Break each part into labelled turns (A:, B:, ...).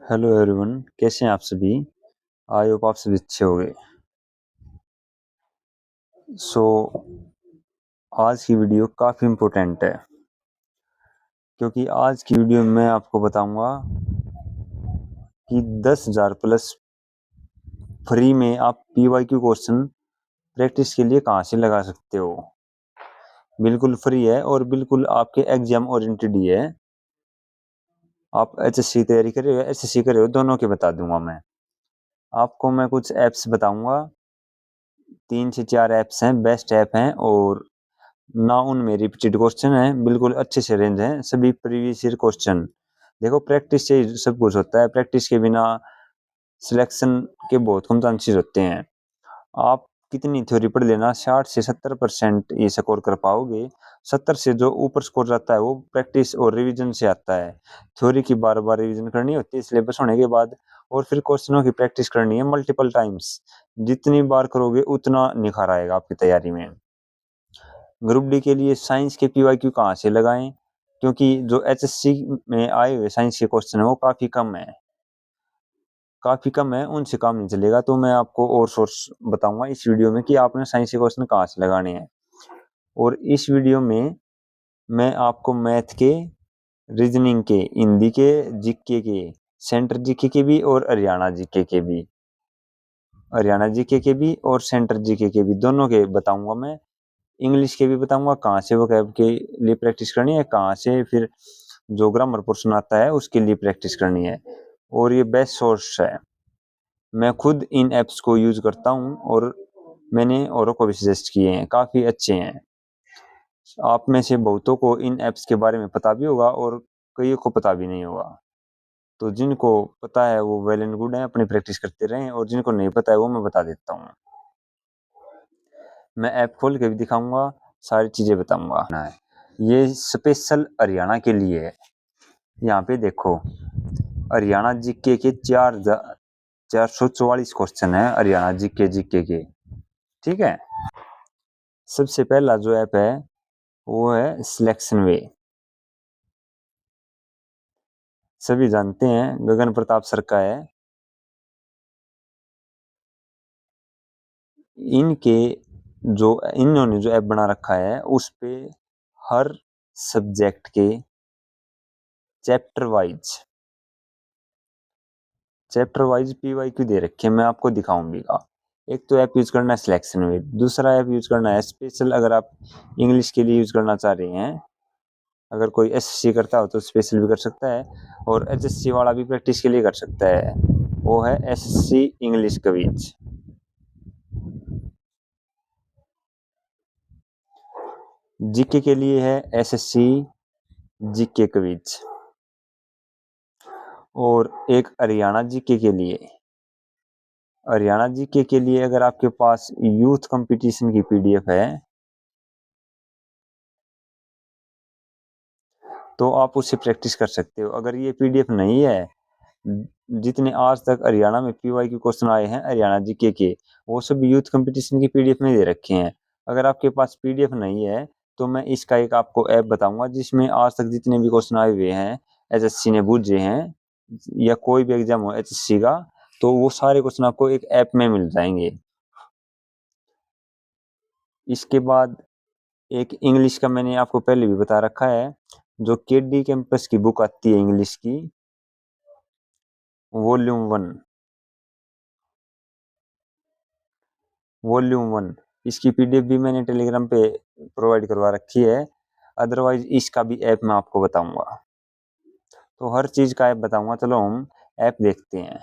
A: Hello everyone, कैसे हैं आप सभी। आई होप आप सभी अच्छे होंगे। सो आज की वीडियो काफ़ी इम्पोर्टेंट है, क्योंकि आज की वीडियो में मैं आपको बताऊंगा कि 10,000 प्लस फ्री में आप PYQ क्वेश्चन प्रैक्टिस के लिए कहाँ से लगा सकते हो। बिल्कुल फ्री है और बिल्कुल आपके एग्जाम ओरिएंटेड ही है। आप HSC तैयारी कर रहे हो, SSC कर रहे हो, दोनों के बता दूंगा मैं आपको। मैं कुछ ऐप्स बताऊंगा, 3 से 4 ऐप्स हैं, बेस्ट ऐप हैं और ना उनमें रिपीटेड क्वेश्चन है, बिल्कुल अच्छे से रेंज है, सभी प्रीवियस ईयर क्वेश्चन। देखो, प्रैक्टिस से ही सब कुछ होता है, प्रैक्टिस के बिना सिलेक्शन के बहुत कम चांसेस होते हैं। आप कितनी थ्योरी पढ़ लेना, 60 से 70% ये स्कोर कर पाओगे। 70 से जो ऊपर स्कोर जाता है वो प्रैक्टिस और रिवीजन से आता है। थ्योरी की बार बार रिवीजन करनी होती है सिलेबस होने के बाद, और फिर क्वेश्चनों की प्रैक्टिस करनी है मल्टीपल टाइम्स। जितनी बार करोगे उतना निखार आएगा आपकी तैयारी में। ग्रुप डी के लिए साइंस के PYQ कहाँ से लगाएं, क्योंकि जो HSC में आए हुए साइंस के क्वेश्चन है वो काफ़ी कम है, उनसे काम नहीं चलेगा। तो मैं आपको और सोर्स बताऊंगा इस वीडियो में कि आपने साइंस के क्वेश्चन कहाँ से लगाने हैं। और इस वीडियो में मैं आपको मैथ के, रीजनिंग के, हिंदी के, जीके के, सेंटर जीके के भी और हरियाणा जीके के भी, और सेंटर जीके के भी, दोनों के बताऊंगा मैं। इंग्लिश के भी बताऊंगा कहाँ से वोकैब के लिए प्रैक्टिस करनी है, कहाँ से फिर जो ग्रामर पोर्शन आता है उसके लिए प्रैक्टिस करनी है। और ये बेस्ट सोर्स है, मैं खुद इन ऐप्स को यूज करता हूँ और मैंने औरों को भी सजेस्ट किए हैं, काफ़ी अच्छे हैं। आप में से बहुतों को इन ऐप्स के बारे में पता भी होगा और कईयों को पता भी नहीं होगा। तो जिनको पता है वो वेल एंड गुड है, अपनी प्रैक्टिस करते रहें, और जिनको नहीं पता है वो मैं बता देता हूँ। मैं ऐप खोल के भी दिखाऊंगा, सारी चीज़ें बताऊंगा। ये स्पेशल हरियाणा के लिए है। यहाँ पे देखो, हरियाणा जीके के 444 क्वेश्चन है हरियाणा जीके के। ठीक है। सबसे पहला जो ऐप है वो है सिलेक्शन वे। सभी जानते हैं, गगन प्रताप सर का है। इन्होंने जो ऐप बना रखा है उस पे हर सब्जेक्ट के चैप्टर वाइज PYQ दे रखे हैं, मैं आपको दिखाऊंगा। एक तो ऐप यूज करना है सिलेक्शन वे, दूसरा ऐप यूज करना है स्पेशल, अगर आप इंग्लिश के लिए यूज करना चाह रहे हैं। अगर कोई SSC करता हो तो स्पेशल भी कर सकता है, और HSC वाला भी प्रैक्टिस के लिए कर सकता है, वो है SSC इंग्लिश क्विज। जीके के लिए है SSC जीके क्विज। और एक हरियाणा जीके के लिए अगर आपके पास यूथ कंपटीशन की PDF है तो आप उससे प्रैक्टिस कर सकते हो। अगर ये PDF नहीं है, जितने आज तक हरियाणा में PYQ क्वेश्चन आए हैं हरियाणा जीके के, वो सब यूथ कंपटीशन की PDF में दे रखे हैं। अगर आपके पास PDF नहीं है तो मैं इसका एक आपको ऐप बताऊंगा जिसमें आज तक जितने भी क्वेश्चन आए हुए हैं, HSC ने पूछे हैं, या कोई भी एग्जाम हो HSC का, तो वो सारे क्वेश्चन आपको एक ऐप में मिल जाएंगे। इसके बाद एक इंग्लिश का मैंने आपको पहले भी बता रखा है, जो KD कैंपस की बुक आती है इंग्लिश की, वॉल्यूम 1 इसकी PDF भी मैंने टेलीग्राम पे प्रोवाइड करवा रखी है। अदरवाइज इसका भी ऐप मैं आपको बताऊंगा, तो हर चीज का ऐप बताऊंगा। चलो हम ऐप देखते हैं।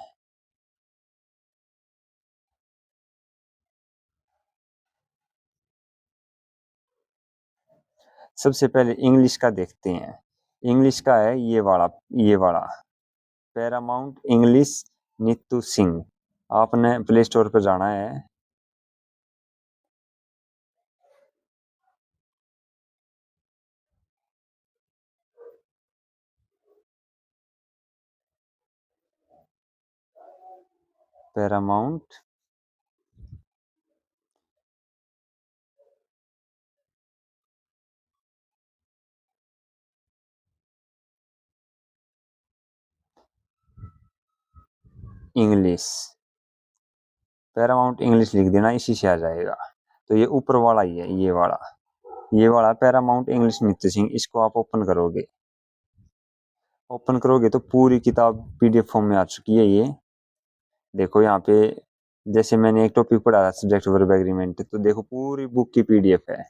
A: सबसे पहले इंग्लिश का देखते हैं। इंग्लिश का है ये वाला पैरामाउंट इंग्लिश, नीतू सिंह। आपने प्ले स्टोर पर जाना है। पैरामाउंट इंग्लिश, पैरामाउंट इंग्लिश लिख देना, इसी से आ जाएगा। तो ये ऊपर वाला ही है, ये वाला पैरामाउंट इंग्लिश नित्य सिंह। इसको आप ओपन करोगे तो पूरी किताब पीडीएफ फॉर्म में आ चुकी है। ये देखो यहाँ पे, जैसे मैंने एक टॉपिक पढ़ा था सब्जेक्ट वर्ब एग्रीमेंट, तो देखो पूरी बुक की पीडीएफ है।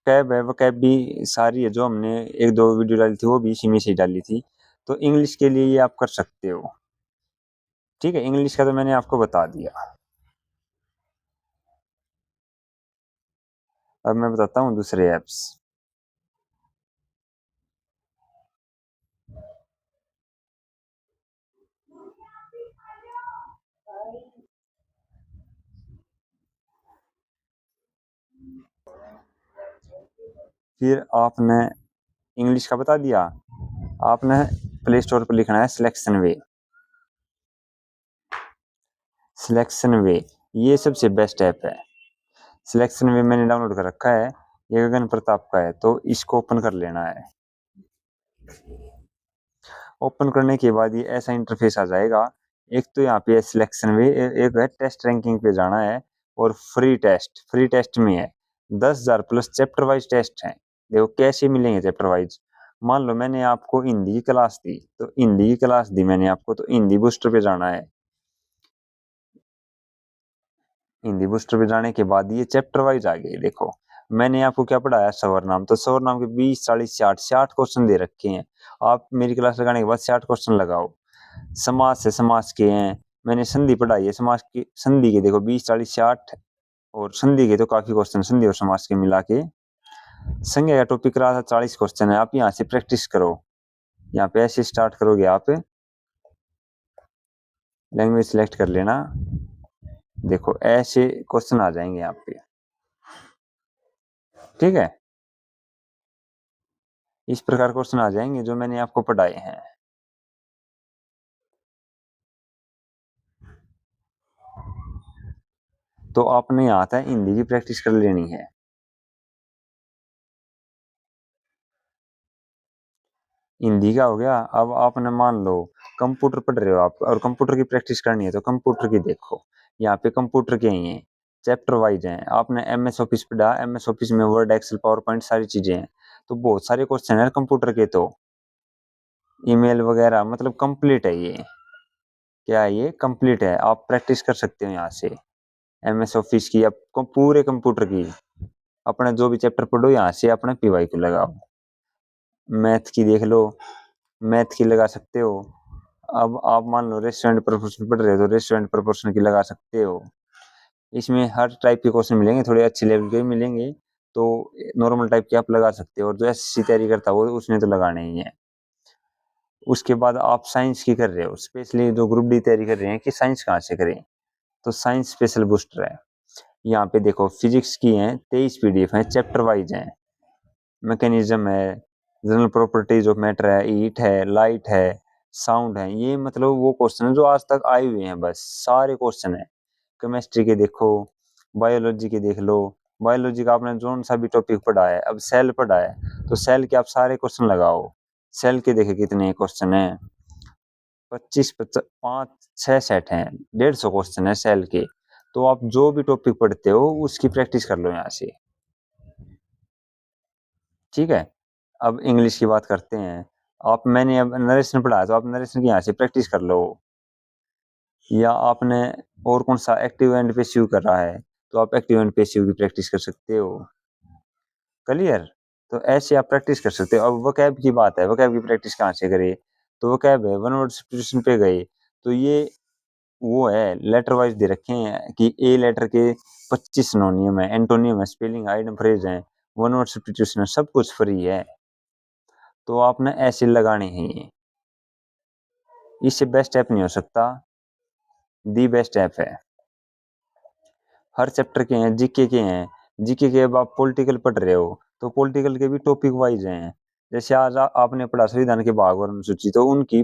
A: कैब है, वो कैब भी सारी है, जो हमने एक दो वीडियो डाली थी वो भी इसी में से डाली थी। तो इंग्लिश के लिए ये आप कर सकते हो। ठीक है, इंग्लिश का तो मैंने आपको बता दिया। अब मैं बताता हूँ दूसरे ऐप्स। फिर आपने इंग्लिश का बता दिया, आपने प्ले स्टोर पर लिखना है सिलेक्शन वे। सिलेक्शन वे ये सबसे बेस्ट ऐप है। सिलेक्शन वे मैंने डाउनलोड कर रखा है, ये गगन प्रताप का है, तो इसको ओपन कर लेना है। ओपन करने के बाद ये ऐसा इंटरफेस आ जाएगा। एक तो यहाँ पे सिलेक्शन वे, एक है टेस्ट रैंकिंग पे जाना है, और फ्री टेस्ट में है 10,000 प्लस चैप्टर वाइज टेस्ट हैं। देखो कैसे मिलेंगे चैप्टर वाइज। मान लो मैंने आपको हिंदी की क्लास दी, तो हिंदी की क्लास दी मैंने आपको, तो हिंदी बूस्टर पे जाना है। हिंदी बूस्टर पे जाने के बाद ये चैप्टर वाइज आ गए। देखो मैंने आपको क्या पढ़ाया, सर्वनाम, तो सर्वनाम के 20 40 60 क्वेश्चन दे रखे हैं। आप मेरी क्लास लगाने के बाद 60 क्वेश्चन लगाओ। समाज से समाज के हैं, मैंने संधि पढ़ाई है, समाज की संधि के देखो 20 40 60, और संधि के तो काफी क्वेश्चन, संधि और समाज के मिला के। संज्ञा का टॉपिक रहा था 40 क्वेश्चन है। आप यहाँ से प्रैक्टिस करो। यहाँ पे ऐसे स्टार्ट करोगे, आप लैंग्वेज सिलेक्ट कर लेना। देखो ऐसे क्वेश्चन आ जाएंगे यहाँ पे। ठीक है, इस प्रकार क्वेश्चन आ जाएंगे जो मैंने आपको पढ़ाए हैं। तो आपने यहाँ था हिंदी की प्रैक्टिस कर लेनी है। हिंदी का हो गया। अब आपने मान लो कंप्यूटर पढ़ रहे हो आप, और कंप्यूटर की प्रैक्टिस करनी है, तो कंप्यूटर की देखो यहाँ पे कंप्यूटर के ही हैं, चैप्टर वाइज हैं। आपने एमएस ऑफिस पढ़ा, एमएस ऑफिस में वर्ड एक्सेल पावर पॉइंट सारी चीजें हैं, तो बहुत सारे क्वेश्चन है कंप्यूटर के। तो ईमेल वगैरह मतलब कंप्लीट है ये। क्या है ये, कंप्लीट है। आप प्रैक्टिस कर सकते हो यहाँ से एमएस ऑफिस की, आपको पूरे कंप्यूटर की। अपने जो भी चैप्टर पढ़ो यहाँ से अपने पीवाई को लगाओ। मैथ की देख लो, मैथ की लगा सकते हो। अब आप मान लो रेस्टोरेंट प्रोपोर्शन पढ़ रहे हो, तो रेस्टोरेंट प्रोपोर्शन की लगा सकते हो। इसमें हर टाइप के क्वेश्चन मिलेंगे, थोड़े अच्छे लेवल के भी मिलेंगे, तो नॉर्मल टाइप के आप लगा सकते हो। और जो एसएससी तैयारी करता हो उसने तो लगाने ही है। उसके बाद आप साइंस की कर रहे हो, स्पेशली जो ग्रुप डी तैयारी कर रहे हैं कि साइंस कहाँ से करें, तो साइंस स्पेशल बूस्टर है। यहाँ पे देखो फिजिक्स की हैं 23 पीडीएफ हैं, चैप्टर वाइज हैं। मैकेनिज्म है, जनरल प्रॉपर्टीज ऑफ मैटर है, हीट है, लाइट है, साउंड है। ये मतलब वो क्वेश्चन है जो आज तक आए हुए हैं, बस सारे क्वेश्चन है। केमिस्ट्री के देखो, बायोलॉजी के देख लो। बायोलॉजी का आपने जोन सा भी टॉपिक पढ़ा है, अब सेल पढ़ा है, तो सेल के आप सारे क्वेश्चन लगाओ। सेल के देखे कितने क्वेश्चन है, 25 5 6 सेट हैं, 150 क्वेश्चन है सेल के। तो आप जो भी टॉपिक पढ़ते हो उसकी प्रैक्टिस कर लो यहाँ से। ठीक है, अब इंग्लिश की बात करते हैं। आप मैंने अब नरेशन पढ़ा है, तो आप नरेशन की यहाँ से प्रैक्टिस कर लो। या आपने और कौन सा एक्टिव एंड पैसिव कर रहा है, तो आप एक्टिव एंड पैसिव की प्रैक्टिस कर सकते हो। क्लियर, तो ऐसे आप प्रैक्टिस कर सकते हो। अब वोकैब की बात है, वोकैब की प्रैक्टिस कहाँ से करें, तो वोकैब है वन वर्ड सब्स्टिट्यूशन पे गए, तो ये वो है लेटर वाइज दे रखे हैं कि ए लेटर के 25 सिनोनियम है, एंटोनियम है, स्पेलिंग, आइडम, फ्रेज है, वन वर्ड सब्स्टिट्यूशन है, सब कुछ फ्री है। तो आपने ऐसे लगाने हैं ये, इससे बेस्ट ऐप नहीं हो सकता, दी बेस्ट ऐप है। हर चैप्टर के हैं, जीके के हैं। जीके के अब आप पॉलिटिकल पढ़ रहे हो, तो पॉलिटिकल के भी टॉपिक वाइज हैं। जैसे आज आपने पढ़ा संविधान के भाग और अनुसूची, तो उनकी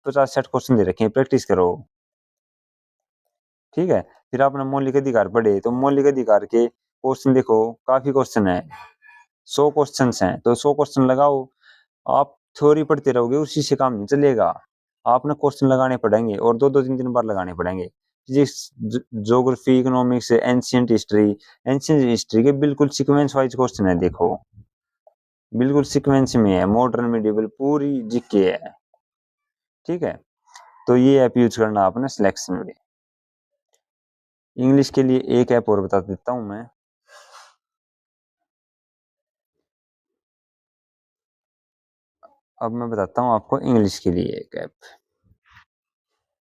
A: 50 60 क्वेश्चन दे रखे हैं, प्रैक्टिस करो। ठीक है, फिर आपने मौलिक अधिकार पढ़े, तो मौलिक अधिकार के क्वेश्चन देखो काफी क्वेश्चन है, 100 क्वेश्चन हैं, तो 100 क्वेश्चन लगाओ। आप थ्योरी पढ़ते रहोगे, उसी से काम नहीं चलेगा। आपने क्वेश्चन लगाने पड़ेंगे और 2-2 3-3 बार लगाने पड़ेंगे। Physics, geography, economics, ancient history के बिल्कुल सीक्वेंस वाइज क्वेश्चन है। देखो बिल्कुल सीक्वेंस में है, मॉडर्न मिडिवल पूरी जीके है। ठीक है, तो ये ऐप यूज करना आपने सिलेक्शन में। इंग्लिश के लिए एक ऐप और बता देता हूं मैं। अब मैं बताता हूं आपको इंग्लिश के लिए एक ऐप।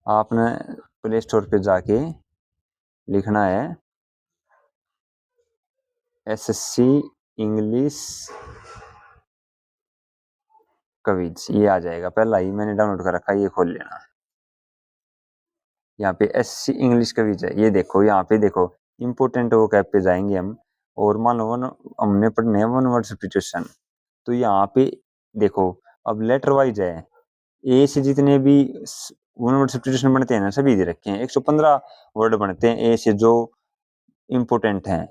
A: आपने प्ले स्टोर पे जाके लिखना है एसएससी इंग्लिश क्विज, ये आ जाएगा। पहला ही मैंने डाउनलोड कर रखा है, ये खोल लेना। यहाँ पे एसएससी इंग्लिश क्विज है, ये देखो। यहाँ पे देखो इम्पोर्टेंट वो ऐप पे जाएंगे हम, और मान लो हमने पढ़ने हैं वन वर्ड सब्स्टिट्यूशन। तो यहाँ पे देखो अब लेटर वाइज है, ए से जितने भी वन वर्ड सब्स्टिट्यूशन बनते हैं ना सभी दे रखे हैं। 115 वर्ड बनते हैं ए से जो इम्पोर्टेंट हैं।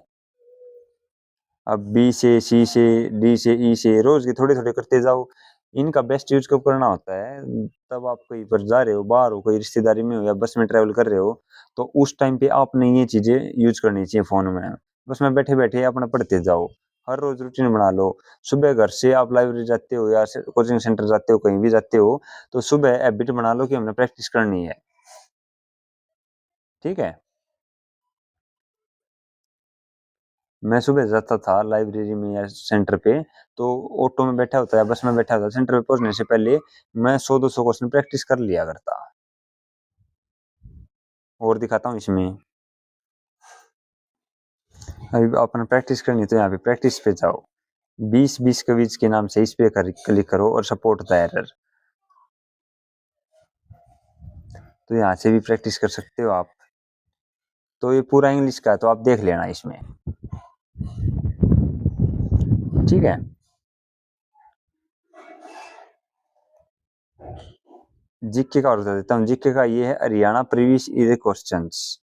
A: अब बी से, सी से, डी से, ई से रोज के थोड़े थोड़े करते जाओ। इनका बेस्ट यूज कब करना होता है, तब आप कहीं पर जा रहे हो, बाहर हो, कोई रिश्तेदारी में हो या बस में ट्रैवल कर रहे हो, तो उस टाइम पे आपने ये चीजें यूज करनी चाहिए फोन में। बस में बैठे बैठे अपना पढ़ते जाओ, हर रोज रूटीन बना लो। सुबह घर से आप लाइब्रेरी जाते हो या कोचिंग सेंटर जाते हो, कहीं भी जाते हो, तो सुबह हैबिट बना लो कि हमने प्रैक्टिस करनी है। ठीक है, मैं सुबह जाता था लाइब्रेरी में या सेंटर पे, तो ऑटो में बैठा होता है, बस में बैठा होता, सेंटर पे पहुंचने से पहले मैं 100-200 क्वेश्चन प्रैक्टिस कर लिया करता। और दिखाता हूँ इसमें। अभी आपने प्रैक्टिस करनी तो यहाँ पे प्रैक्टिस पे जाओ, 20-20 क्विज के नाम से इस पे क्लिक करो और सपोर्ट द एरर। तो यहाँ से भी प्रैक्टिस कर सकते हो आप। तो ये पूरा इंग्लिश का है, तो आप देख लेना इसमें। ठीक है, जीके का और बता देता हूँ। जीके का ये है हरियाणा प्रीवियस ईयर क्वेश्चंस।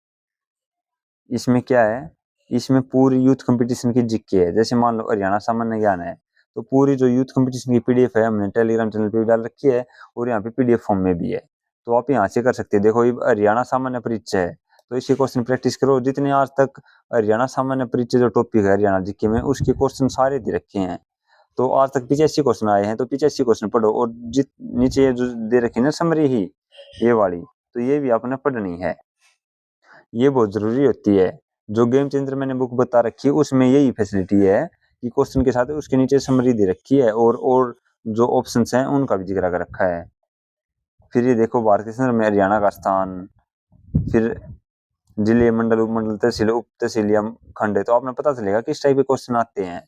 A: इसमें क्या है, इसमें पूरी यूथ कंपटीशन की जीके है। जैसे मान लो हरियाणा सामान्य ज्ञान है, तो पूरी जो यूथ कंपटीशन की पीडीएफ है हमने टेलीग्राम चैनल पे भी डाल रखी है, और यहाँ पे पीडीएफ फॉर्म में भी है, तो आप यहाँ से कर सकते हैं। देखो ये हरियाणा सामान्य परीक्षा है, तो इसके क्वेश्चन प्रैक्टिस करो। जितने आज तक हरियाणा सामान्य परीक्षा जो टॉपिक है हरियाणा जीके में, उसके क्वेश्चन सारे दे रखे हैं। तो आज तक 85 क्वेश्चन आए हैं, तो 85 क्वेश्चन पढ़ो। और जित नीचे जो दे रखी है ना समरी ही, ये वाली, तो ये भी आपने पढ़नी है, ये बहुत जरूरी होती है। जो गेम चेंजर मैंने बुक बता रखी है उसमें यही फैसिलिटी है कि क्वेश्चन के साथ उसके नीचे समरी दे रखी है, और जो ऑप्शंस हैं उनका भी जिक्र कर रखा है। फिर ये देखो भारत के संदर्भ में हरियाणा का स्थान, फिर जिले, मंडल, उपमंडल, तहसील, उप तहसील या खंड है, तो आपने पता चलेगा किस टाइप के क्वेश्चन आते हैं।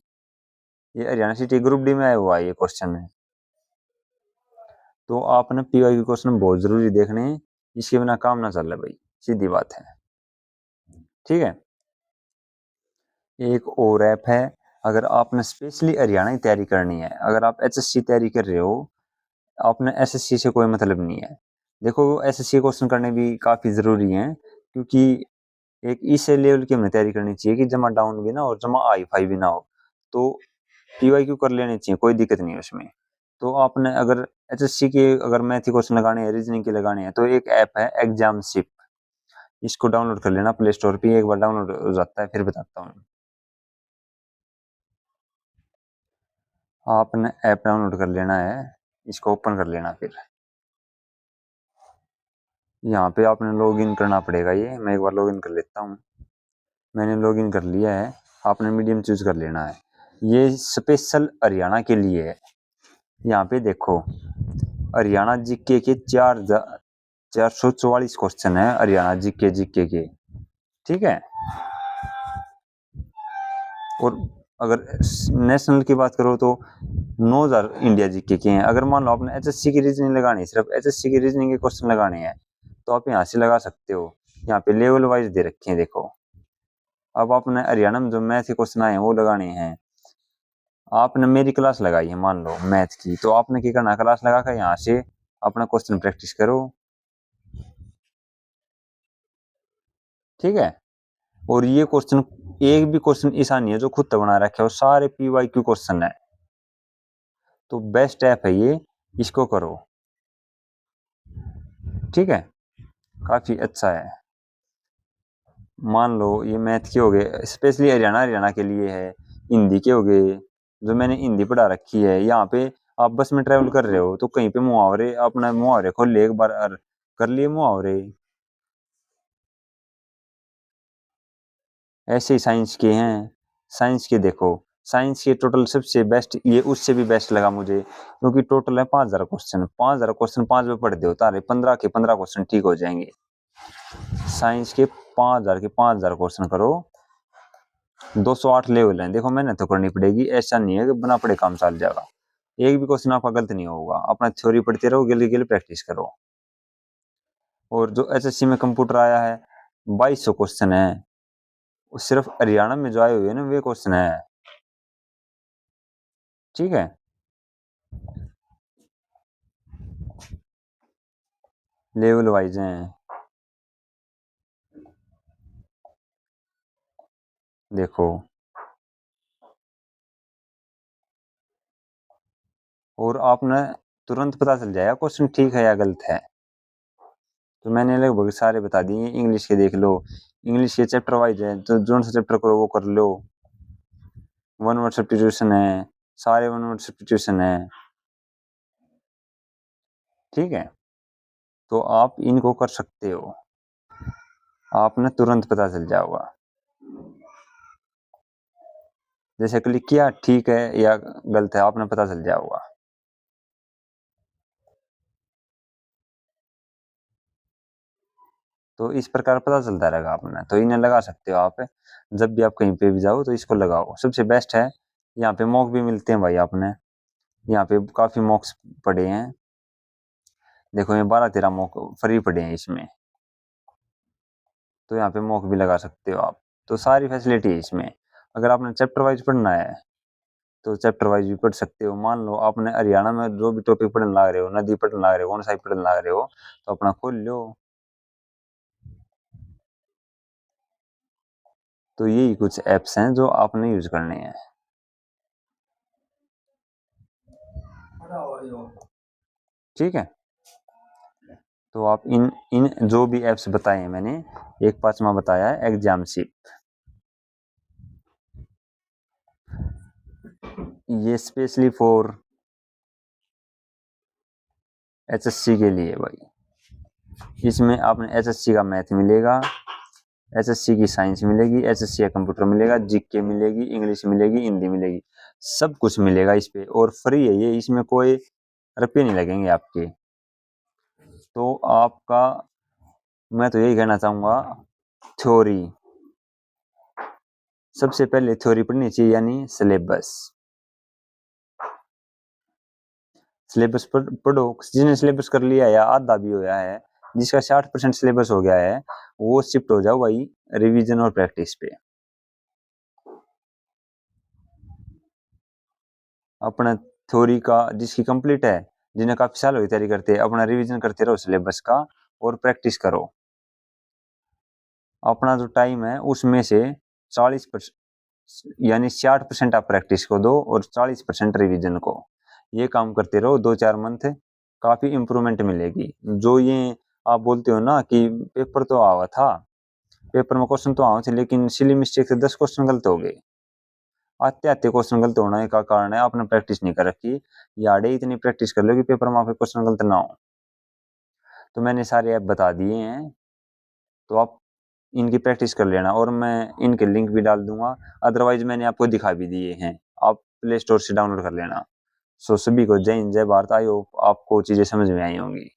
A: ये हरियाणा सिटी ग्रुप डी में आया हुआ है ये क्वेश्चन है। तो आपने पीवाई के क्वेश्चन बहुत जरूरी देखने हैं, इसके बिना काम ना चल रहा भाई, सीधी बात है। ठीक है, एक और ऐप है। अगर आपने स्पेशली हरियाणा की तैयारी करनी है, अगर आप एचएससी तैयारी कर रहे हो, आपने एसएससी से कोई मतलब नहीं है। देखो एसएससी क्वेश्चन करने भी काफी जरूरी है, क्योंकि एक इस लेवल की हमें तैयारी करनी चाहिए कि जमा डाउन भी ना हो, जमा हाई फाई भी ना हो। तो पीवाईक्यू कर लेने चाहिए, कोई दिक्कत नहीं है उसमें। तो आपने अगर एचएससी के अगर मैथ के क्वेश्चन लगाने हैं, रीजनिंग के लगाने हैं, तो एक ऐप है एग्जामशिप, इसको डाउनलोड कर लेना प्ले स्टोर पे। एक बार डाउनलोड हो जाता है फिर बताता हूँ। आपने ऐप डाउनलोड कर लेना है, इसको ओपन कर लेना। फिर यहाँ पे आपने लॉगिन करना पड़ेगा। ये मैं एक बार लॉगिन कर लेता हूँ। मैंने लॉगिन कर लिया है, आपने मीडियम चूज कर लेना है। ये स्पेशल हरियाणा के लिए है। यहाँ पे देखो हरियाणा जीके के 444 क्वेश्चन है हरियाणा जीके के। ठीक है, और अगर नेशनल की बात करो तो 9000 इंडिया जीके के हैं। अगर मान लो आपने एचएससी की रीजनिंग लगानी है, सिर्फ एचएससी की रीजनिंग के क्वेश्चन लगाने हैं, तो आप यहाँ से लगा सकते हो। यहाँ पे लेवल वाइज दे रखे हैं देखो। अब आपने हरियाणा में जो मैथ के क्वेश्चन आए हैं वो लगाने हैं। आपने मेरी क्लास लगाई है मान लो मैथ की, तो आपने क्या करना, क्लास लगा कर यहाँ से अपना क्वेश्चन प्रैक्टिस करो। ठीक है, और ये क्वेश्चन एक भी क्वेश्चन ऐसा नहीं है जो खुद बना रखे हो, सारे पीवाईक्यू क्वेश्चन है। तो बेस्ट ऐप है ये, इसको करो। ठीक है, काफ़ी अच्छा है। मान लो ये मैथ के हो गए, स्पेशली हरियाणा के लिए है। हिंदी के हो गए, जो मैंने हिंदी पढ़ा रखी है। यहाँ पे आप बस में ट्रैवल कर रहे हो तो कहीं पे मुहावरे, अपना मुहावरे खोल लिए एक बार, कर लिए मुहावरे। ऐसे ही साइंस के हैं। साइंस के देखो, साइंस के टोटल सबसे बेस्ट ये उससे भी बेस्ट लगा मुझे, क्योंकि टोटल है 5000 क्वेश्चन। 5000 क्वेश्चन 5 में पढ़ दो तारे 15 के 15 क्वेश्चन ठीक हो जाएंगे। साइंस के 5000 के 5000 क्वेश्चन करो, 208 लेवल है। देखो मेहनत तो करनी पड़ेगी, ऐसा नहीं है कि बना पड़े काम चल जाएगा। एक भी क्वेश्चन आपका गलत नहीं होगा। अपना थ्योरी पढ़ते रहो, गिले गिले प्रैक्टिस करो। और जो एसएससी में कंप्यूटर आया है 2200 क्वेश्चन है, वो सिर्फ हरियाणा में जो आए हुए हैं ना वे क्वेश्चन है। ठीक है, लेवल वाइज हैं। देखो, और आपने तुरंत पता चल जाएगा क्वेश्चन ठीक है या गलत है। तो मैंने लगभग सारे बता दिए। इंग्लिश के देख लो, इंग्लिश के चैप्टर वाइज है, तो जो सा चैप्टर करो वो कर लो। वन वर्ड सब्स्टिट्यूशन है, सारे वन वर्ड सब्स्टिट्यूशन है। ठीक है, तो आप इनको कर सकते हो, आपने तुरंत पता चल जाएगा। जैसे क्लिक किया ठीक है या गलत है, आपने पता चल जाएगा। तो इस प्रकार पता चलता रहेगा अपना। तो इन्हें लगा सकते हो आप, जब भी आप कहीं पे भी जाओ तो इसको लगाओ, सबसे बेस्ट है। यहाँ पे मॉक भी मिलते हैं भाई। आपने यहाँ पे काफी मॉक्स पड़े हैं। देखो ये 12-13 मॉक फ्री पड़े हैं इसमें, तो यहाँ पे मॉक भी लगा सकते हो आप। तो सारी फैसिलिटी है इसमें। अगर आपने चैप्टर वाइज पढ़ना है तो चैप्टर वाइज भी पढ़ सकते हो। मान लो आपने हरियाणा में जो भी टॉपिक पढ़ने लग रहे हो, नदी पढ़ने लग रहे हो, कौन सा पढ़ने लग रहे हो, तो अपना खोल लो। तो यही कुछ ऐप्स हैं जो आपने यूज करने हैं। ठीक है, तो आप इन इन जो भी ऐप्स बताए हैं मैंने, एक 5वां बताया है एग्जामशिप, ये स्पेशली फॉर एचएससी के लिए भाई। इसमें आपने एचएससी का मैथ मिलेगा, एचएससी की साइंस मिलेगी, एचएससी का कंप्यूटर मिलेगा, जीके मिलेगी, इंग्लिश मिलेगी, हिंदी मिलेगी, सब कुछ मिलेगा इस पे। और फ्री है ये, इसमें कोई रुपये नहीं लगेंगे आपके। तो आपका, मैं तो यही कहना चाहूंगा, थ्योरी सबसे पहले थ्योरी पढ़नी चाहिए, यानी सिलेबस। सिलेबस पढ़ो। जिसने सिलेबस कर लिया या आधा भी होया है, जिसका 60% सिलेबस हो गया है, वो शिफ्ट हो जाओ भाई रिवीजन और प्रैक्टिस पे। अपना थ्योरी का जिसकी कंप्लीट है, जिन्हें काफी साल हो तैयारी करते हैं, अपना रिवीजन करते रहो सिलेबस का और प्रैक्टिस करो। अपना जो टाइम है उसमें से 40% यानी 60% आप प्रैक्टिस को दो और 40% रिवीजन को। ये काम करते रहो 2-4 मंथ, काफी इंप्रूवमेंट मिलेगी। जो ये आप बोलते हो ना कि पेपर तो आवा था, पेपर में क्वेश्चन तो आवे थे, लेकिन सिली मिस्टेक से 10 क्वेश्चन गलत हो गए। आते आते क्वेश्चन गलत होने का कारण है आपने प्रैक्टिस नहीं कर रखी। याडे इतनी प्रैक्टिस कर लो कि पेपर में आपके क्वेश्चन गलत ना हो। तो मैंने सारे ऐप बता दिए हैं, तो आप इनकी प्रैक्टिस कर लेना, और मैं इनके लिंक भी डाल दूंगा। अदरवाइज मैंने आपको दिखा भी दिए हैं, आप प्ले स्टोर से डाउनलोड कर लेना। सो सभी को जय हिंद, जय भारत। आई होप आपको चीजें समझ में आई होंगी।